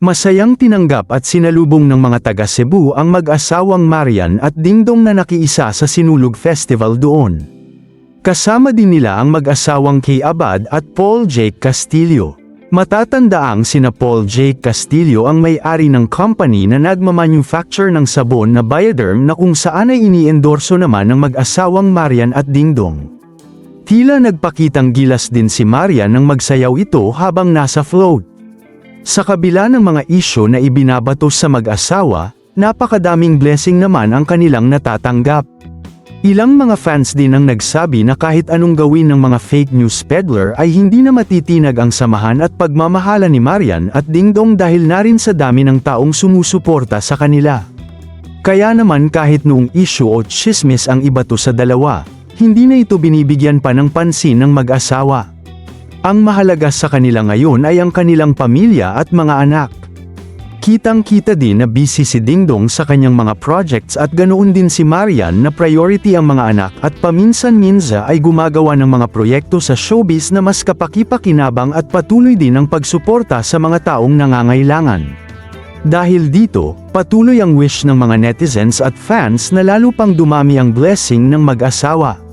Masayang tinanggap at sinalubong ng mga taga Cebu ang mag-asawang Marian at Dingdong na nakiisa sa Sinulog Festival doon. Kasama din nila ang mag-asawang Kay Abad at Paul Jake Castillo. Matatandaang sina Paul Jake Castillo ang may-ari ng company na nagmamanufacture ng sabon na Bioderm na kung saan ay iniendorso naman ng mag-asawang Marian at Dingdong. Tila nagpakitang gilas din si Marian nang magsayaw ito habang nasa float. Sa kabila ng mga isyu na ibinabato sa mag-asawa, napakadaming blessing naman ang kanilang natatanggap. Ilang mga fans din ang nagsabi na kahit anong gawin ng mga fake news peddler ay hindi na matitinag ang samahan at pagmamahala ni Marian at Dingdong dahil na rin sa dami ng taong sumusuporta sa kanila. Kaya naman kahit noong issue o tsismis ang ibato sa dalawa, hindi na ito binibigyan pa ng pansin ng mag-asawa. Ang mahalaga sa kanila ngayon ay ang kanilang pamilya at mga anak. Kitang-kita din na busy si Dingdong sa kanyang mga projects at ganoon din si Marian na priority ang mga anak at paminsan-minsan ay gumagawa ng mga proyekto sa showbiz na mas kapaki-pakinabang at patuloy din ang pagsuporta sa mga taong nangangailangan. Dahil dito, patuloy ang wish ng mga netizens at fans na lalo pang dumami ang blessing ng mag-asawa.